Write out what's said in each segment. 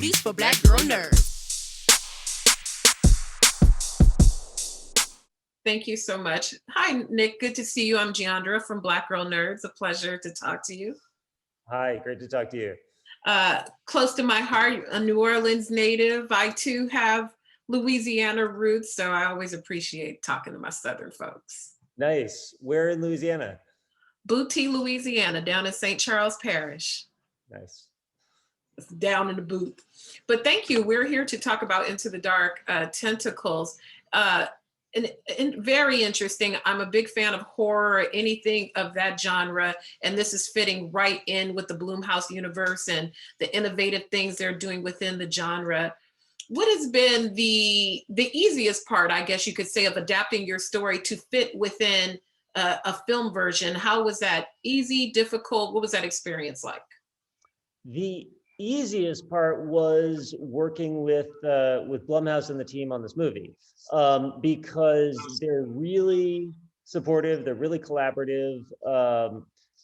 movies for Black girl nerds. Thank you so much. Hi, Nick. Good to see you. I'm Jeandra from Black Girl Nerds. A pleasure to talk to you. Hi, great to talk to you. Close to my heart, a New Orleans native. I too have Louisiana roots, so I always appreciate talking to my Southern folks. Nice. Where in Louisiana? Booty, Louisiana, down in St. Charles Parish. Nice. It's down in the boot. But thank you. We're here to talk about Into the Dark, Tentacles. And very interesting. I'm a big fan of horror, anything of that genre, and this is fitting right in with the Blumhouse universe and the innovative things they're doing within the genre. What has been the easiest part, I guess you could say, of adapting your story to fit within a film version? How was that? Easy, difficult? What was that experience like? The easiest part was working with Blumhouse and the team on this movie, because they're really supportive, they're really collaborative.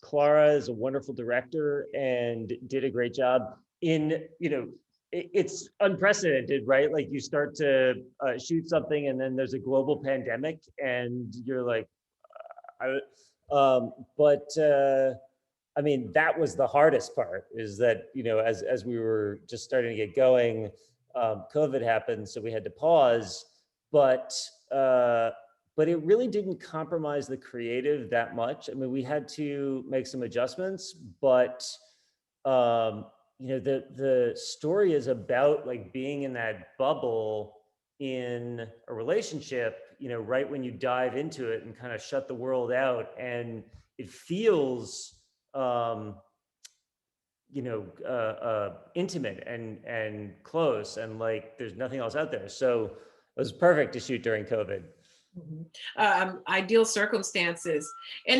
Clara is a wonderful director and did a great job in, it's unprecedented, right? Like you start to shoot something and then there's a global pandemic and you're like, I mean, that was the hardest part, is that, as we were just starting to get going, COVID happened, so we had to pause, but it really didn't compromise the creative that much. I mean, we had to make some adjustments, but the story is about like being in that bubble in a relationship, right when you dive into it and kind of shut the world out, and it feels intimate and close, and like there's nothing else out there. So it was perfect to shoot during COVID. Ideal circumstances. And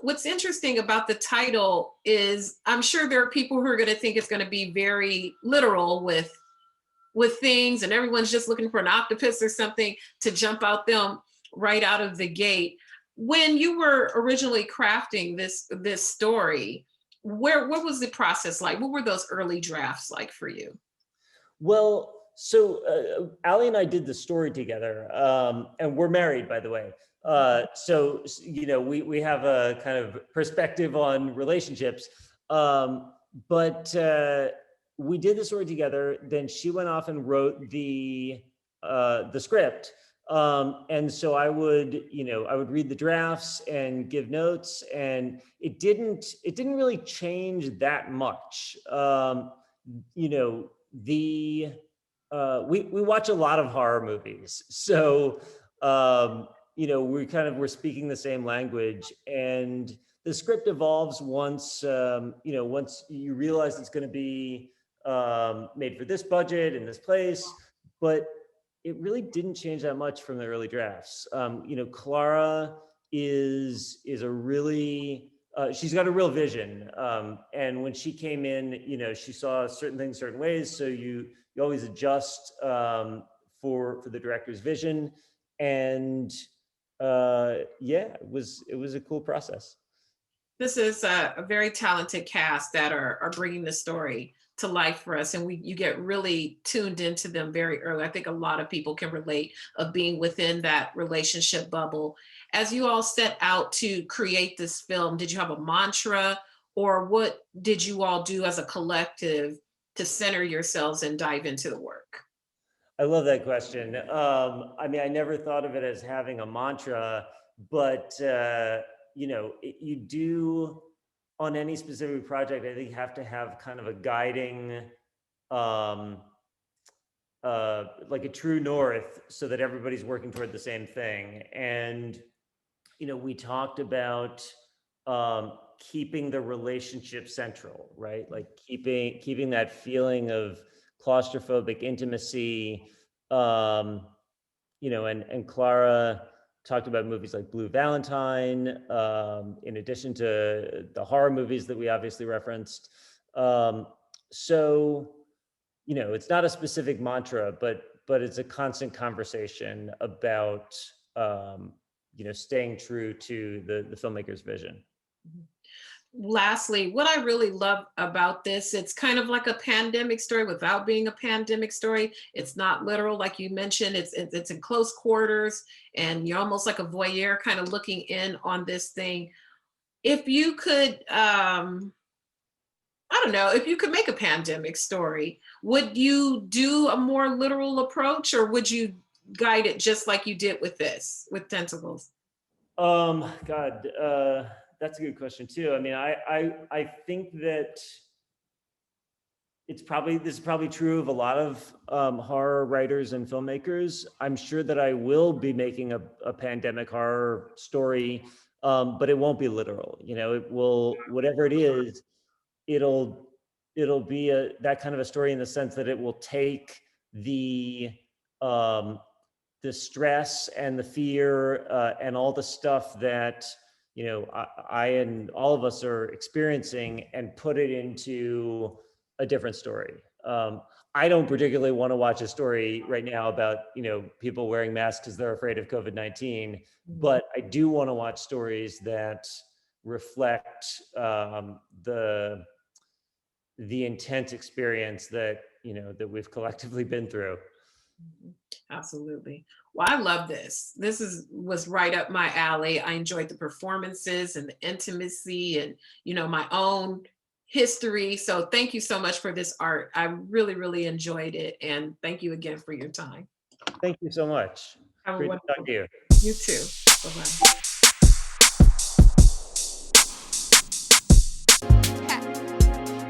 what's interesting about the title is, I'm sure there are people who are going to think it's going to be very literal with things, and everyone's just looking for an octopus or something to jump out them right out of the gate. When you were originally crafting this story, what was the process like? What were those early drafts like for you? Well, so Ali and I did the story together, and we're married, by the way. So we have a kind of perspective on relationships, but we did the story together. Then she went off and wrote the script. And so I would read the drafts and give notes, and it didn't really change that much. We watch a lot of horror movies, so we're speaking the same language, and the script evolves once you realize it's going to be made for this budget in this place, but it really didn't change that much from the early drafts. Clara is a really, she's got a real vision. And when she came in, she saw certain things certain ways. So you always adjust for the director's vision. And it was a cool process. This is a very talented cast that are bringing the story to life for us, and you get really tuned into them very early. I think a lot of people can relate of being within that relationship bubble. As you all set out to create this film, did you have a mantra, or what did you all do as a collective to center yourselves and dive into the work? I love that question. I mean, I never thought of it as having a mantra, but you do, on any specific project, I think, have to have kind of a guiding, like a true north, so that everybody's working toward the same thing. And, we talked about keeping the relationship central, right? Like keeping that feeling of claustrophobic intimacy, and Clara talked about movies like Blue Valentine, in addition to the horror movies that we obviously referenced. So, it's not a specific mantra, but it's a constant conversation about, staying true to the filmmaker's vision. lastly, what I really love about this, it's kind of like a pandemic story without being a pandemic story. It's not literal, like you mentioned. It's in close quarters, and you're almost like a voyeur, kind of looking in on this thing. If you could, I don't know, if you could make a pandemic story, would you do a more literal approach, or would you guide it just like you did with this, with Tentacles? God, that's a good question too. I mean, I think that this is probably true of a lot of horror writers and filmmakers. I'm sure that I will be making a pandemic horror story, but it won't be literal. You know, it will, whatever it is, it'll be that kind of a story in the sense that it will take um, the stress and the fear and all the stuff that, you know, I and all of us are experiencing, and put it into a different story. I don't particularly want to watch a story right now about, you know, people wearing masks because they're afraid of COVID-19, but I do want to watch stories that reflect the intense experience that, you know, that we've collectively been through. Absolutely. Well, I love this. Was right up my alley. I enjoyed the performances and the intimacy, and my own history. So thank you so much for this art. I really, really enjoyed it. And thank you again for your time. Thank you so much. Have a Great to wonderful talk to you. You too. Bye-bye.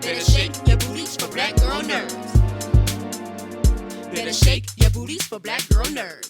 Better shake your booties for black girl nerves. Better shake your booties for black girl nerves.